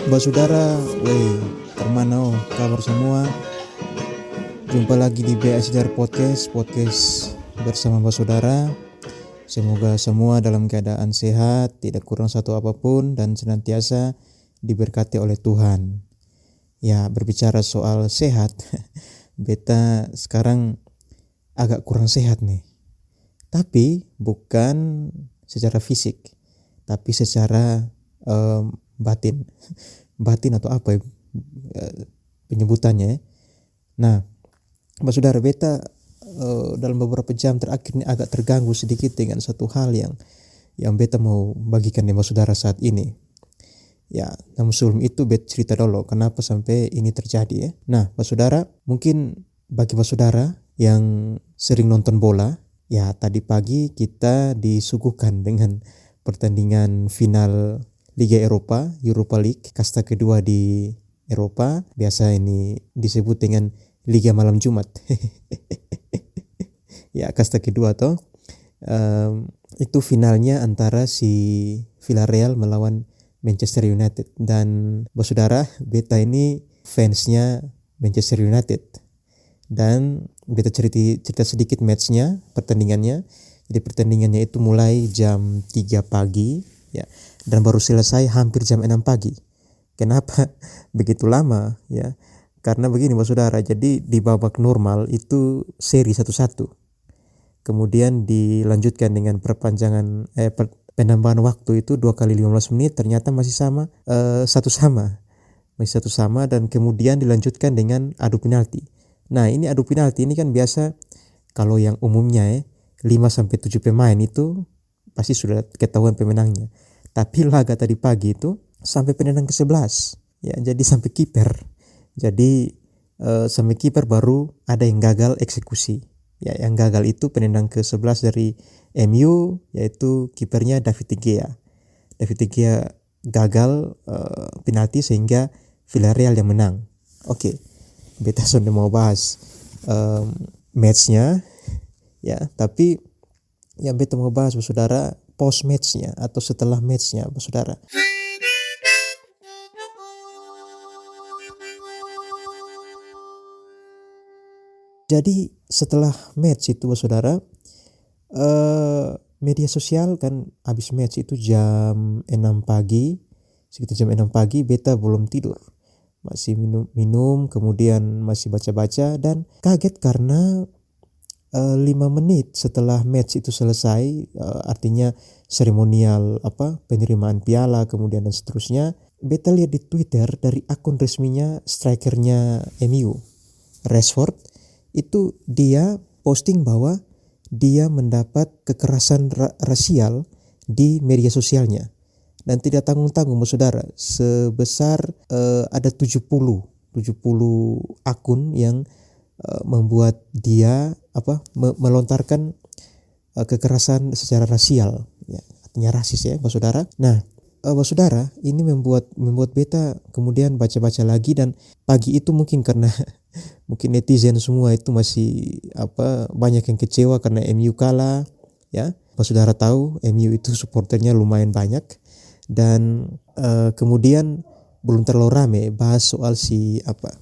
Saudara, Termanau, kabar semua. Jumpa lagi di BA Sejarah Podcast bersama Saudara. Semoga semua dalam keadaan sehat, tidak kurang satu apapun, dan senantiasa diberkati oleh Tuhan. Ya, berbicara soal sehat, beta sekarang agak kurang sehat nih. Tapi bukan secara fisik, tapi secara batin atau apa penyebutannya. Nah, Saudara, beta dalam beberapa jam terakhir ini agak terganggu sedikit dengan satu hal yang beta mau bagikan dengan Saudara saat ini. Ya, namun sebelum itu beta cerita dulu kenapa sampai ini terjadi ya. Nah, Saudara, mungkin bagi Saudara yang sering nonton bola, ya tadi pagi kita disuguhkan dengan pertandingan final Liga Eropa, Europa League, kasta kedua di Eropa. Biasa ini disebut dengan Liga Malam Jumat. Ya, kasta kedua toh. Itu finalnya antara si Villarreal melawan Manchester United. Dan Saudara, beta ini fansnya Manchester United. Dan beta cerita sedikit matchnya, pertandingannya. Jadi pertandingannya itu mulai jam 3 pagi ya, dan baru selesai hampir jam 6 pagi. Kenapa begitu lama ya? Karena begini Saudara, jadi di babak normal itu seri 1-1. Kemudian dilanjutkan dengan perpanjangan penambahan waktu itu 2 kali 15 menit, ternyata masih sama, masih satu sama, dan kemudian dilanjutkan dengan adu penalti. Nah, ini adu penalti ini kan biasa kalau yang umumnya 5-7 pemain itu pasti sudah ketahuan pemenangnya. Tapi laga tadi pagi itu sampai penendang ke-11 ya, jadi sampai kiper. Jadi sampai kiper baru ada yang gagal eksekusi. Ya, yang gagal itu penendang ke-11 dari MU, yaitu kipernya David De Gea. David De Gea gagal penalti sehingga Villarreal yang menang. Oke. Beta sudah mau bahas matchnya ya, tapi yang beta mau bahas Saudara post matchnya atau setelah matchnya Saudara. Jadi setelah match itu Saudara, media sosial kan habis match itu jam 6 pagi, sekitar jam 6 pagi beta belum tidur. Masih minum, kemudian masih baca-baca, dan kaget karena 5 menit setelah match itu selesai, artinya seremonial penerimaan piala kemudian dan seterusnya, beta lihat di Twitter dari akun resminya strikernya MU, Rashford, itu dia posting bahwa dia mendapat kekerasan rasial di media sosialnya. Dan tidak tanggung-tanggung Saudara, sebesar ada 70 akun yang membuat dia melontarkan kekerasan secara rasial ya, artinya rasis ya Saudara. Nah, Saudara, ini membuat beta kemudian baca-baca lagi, dan pagi itu mungkin karena mungkin netizen semua itu masih banyak yang kecewa karena MU kalah ya. Saudara tahu MU itu supporternya lumayan banyak. Dan kemudian belum terlalu rame bahas soal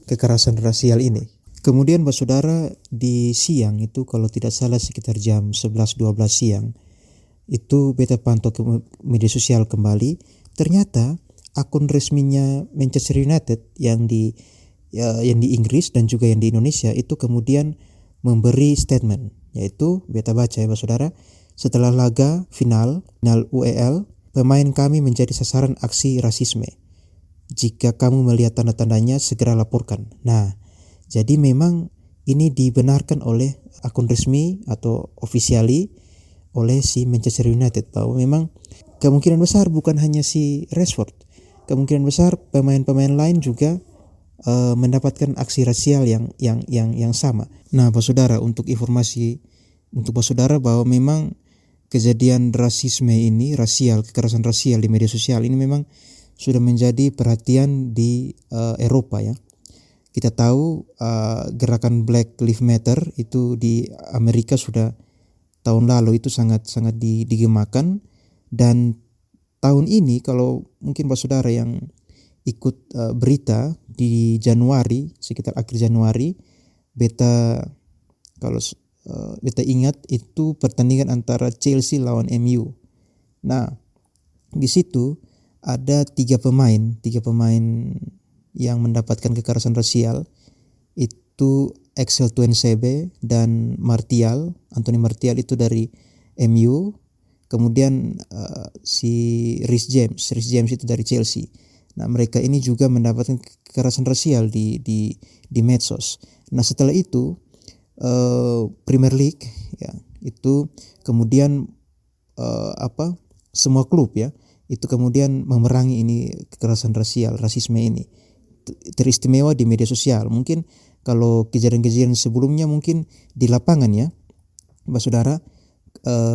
kekerasan rasial ini. Kemudian Saudara, di siang itu kalau tidak salah sekitar jam 11-12 siang itu beta pantau ke media sosial kembali. Ternyata akun resminya Manchester United yang di Inggris dan juga yang di Indonesia itu kemudian memberi statement, yaitu beta baca ya Saudara, setelah laga final UEL, pemain kami menjadi sasaran aksi rasisme. Jika kamu melihat tanda-tandanya, segera laporkan. Nah, jadi memang ini dibenarkan oleh akun resmi atau officially oleh si Manchester United, bahwa memang kemungkinan besar bukan hanya si Rashford, kemungkinan besar pemain-pemain lain juga mendapatkan aksi rasial yang sama. Nah, Saudara, untuk informasi untuk Saudara bahwa memang kejadian rasisme ini, kekerasan rasial di media sosial ini memang sudah menjadi perhatian di Eropa ya. Kita tahu gerakan Black Lives Matter itu di Amerika sudah tahun lalu itu sangat digemakan, dan tahun ini kalau mungkin Saudara yang ikut berita di Januari, sekitar akhir Januari, beta kalau beta ingat itu pertandingan antara Chelsea lawan MU. Nah, di situ ada tiga pemain yang mendapatkan kekerasan rasial, itu Axel Tuanzebe dan Anthony Martial itu dari MU, kemudian si Reece James itu dari Chelsea. Nah, mereka ini juga mendapatkan kekerasan rasial di medsos. Nah, setelah itu Premier League ya, itu kemudian semua klub ya, itu kemudian memerangi ini kekerasan rasial, rasisme ini. Teristimewa di media sosial. Mungkin kalau kejadian-kejadian sebelumnya mungkin di lapangan ya, Mbak Saudara,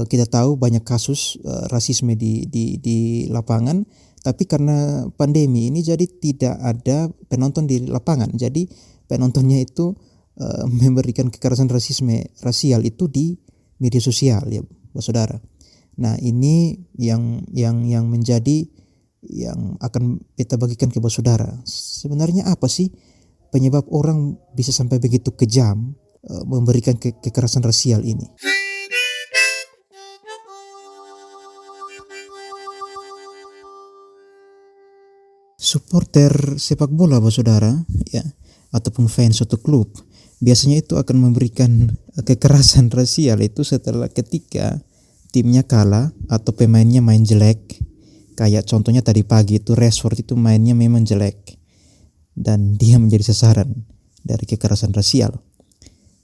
kita tahu banyak kasus rasisme di lapangan, tapi karena pandemi ini jadi tidak ada penonton di lapangan. Jadi penontonnya itu memberikan kekerasan rasial itu di media sosial ya, Mbak Saudara. Nah, ini yang menjadi yang akan kita bagikan ke Mbak Saudara. Sebenarnya apa sih penyebab orang bisa sampai begitu kejam memberikan kekerasan rasial ini? Supporter sepak bola, Mbak Saudara, ya, ataupun fans suatu klub, biasanya itu akan memberikan kekerasan rasial itu setelah ketika timnya kalah atau pemainnya main jelek. Kayak contohnya tadi pagi itu Rashford itu mainnya memang jelek dan dia menjadi sasaran dari kekerasan rasial,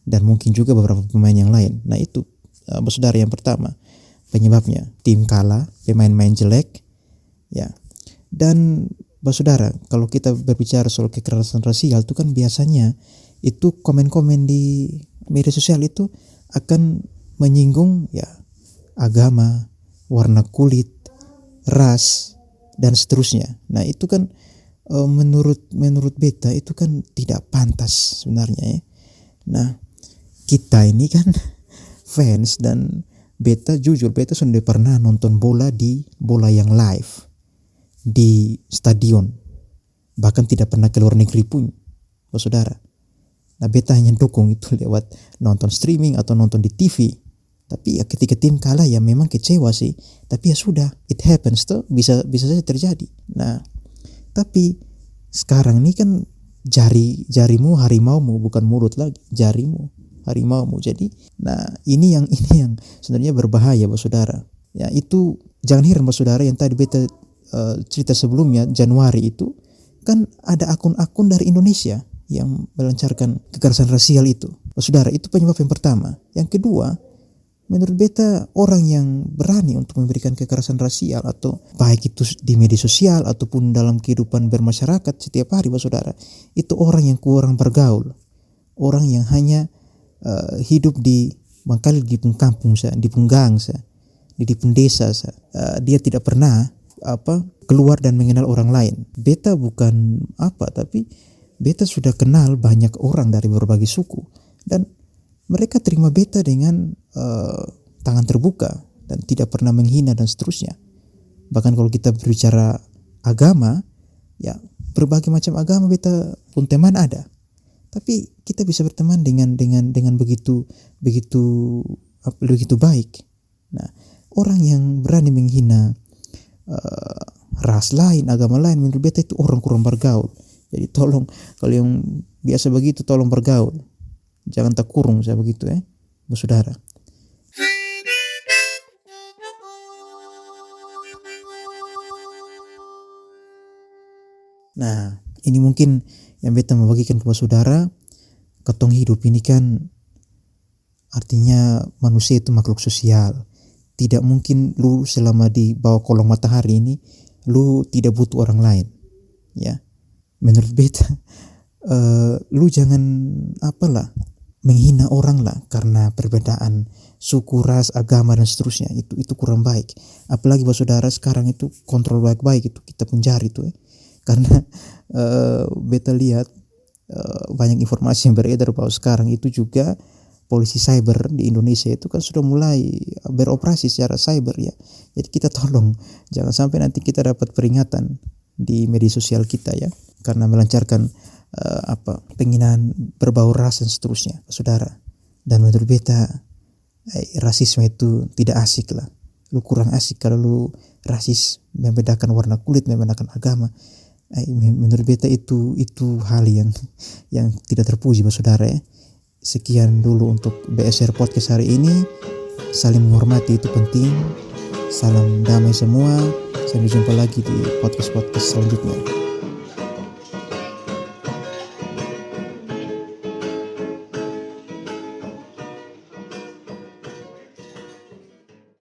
dan mungkin juga beberapa pemain yang lain. Nah, itu Saudara, yang pertama penyebabnya tim kalah, pemain main jelek ya. Dan Saudara, kalau kita berbicara soal kekerasan rasial itu kan biasanya itu komen-komen di media sosial itu akan menyinggung ya agama, warna kulit, ras, dan seterusnya. Nah, itu kan menurut beta itu kan tidak pantas sebenarnya ya. Nah, kita ini kan fans, dan beta sudah pernah nonton bola yang live di stadion, bahkan tidak pernah ke luar negeri pun, Saudara. Nah, beta hanya dukung itu lewat nonton streaming atau nonton di TV. Tapi ya ketika tim kalah ya memang kecewa sih, tapi ya sudah, it happens tuh, bisa saja terjadi. Nah, tapi sekarang ini kan jarimu harimaumu, bukan mulut lagi, jarimu harimaumu. Jadi nah ini yang sebenarnya berbahaya, Mbak Saudara. Ya, itu jangan heran, Mbak Saudara, yang tadi beta cerita sebelumnya, Januari itu kan ada akun-akun dari Indonesia yang melancarkan kekerasan rasial itu, Mbak Saudara. Itu penyebab yang pertama. Yang kedua, menurut beta orang yang berani untuk memberikan kekerasan rasial, atau baik itu di media sosial ataupun dalam kehidupan bermasyarakat setiap hari, Mbak Saudara, itu orang yang kurang bergaul, orang yang hanya hidup di mangkali di kampung sa, di punggang sa, di desa sa. Dia tidak pernah keluar dan mengenal orang lain. Beta bukan tapi beta sudah kenal banyak orang dari berbagai suku, dan mereka terima beta dengan tangan terbuka dan tidak pernah menghina dan seterusnya. Bahkan kalau kita berbicara agama, ya berbagai macam agama beta pun teman ada. Tapi kita bisa berteman dengan begitu baik. Nah, orang yang berani menghina ras lain, agama lain, menurut beta itu orang kurang bergaul. Jadi tolong, kalau yang biasa begitu tolong bergaul. Jangan tak kurung saya begitu Mbak Saudara. Nah, ini mungkin yang beta membagikan kepada saudara. Ketong hidup ini kan artinya manusia itu makhluk sosial. Tidak mungkin lu selama di bawah kolong matahari ini lu tidak butuh orang lain. Ya, menurut beta lu jangan menghina orang lah karena perbedaan suku, ras, agama dan seterusnya. Itu kurang baik. Apalagi buat saudara sekarang itu kontrol baik-baik itu kita penjara itu karena beta lihat banyak informasi yang beredar bahwa sekarang itu juga polisi cyber di Indonesia itu kan sudah mulai beroperasi secara cyber ya. Jadi kita tolong jangan sampai nanti kita dapat peringatan di media sosial kita ya, karena melancarkan penghinaan berbau ras dan seterusnya, saudara. Dan menurut beta rasisme itu tidak asik lah. Lu kurang asik kalau lu rasis, membedakan warna kulit, membedakan agama. Menurut beta itu hal yang tidak terpuji, saudara ya. Sekian dulu untuk BSR Podcast hari ini. Saling menghormati itu penting. Salam damai semua. Sampai jumpa lagi di podcast selanjutnya.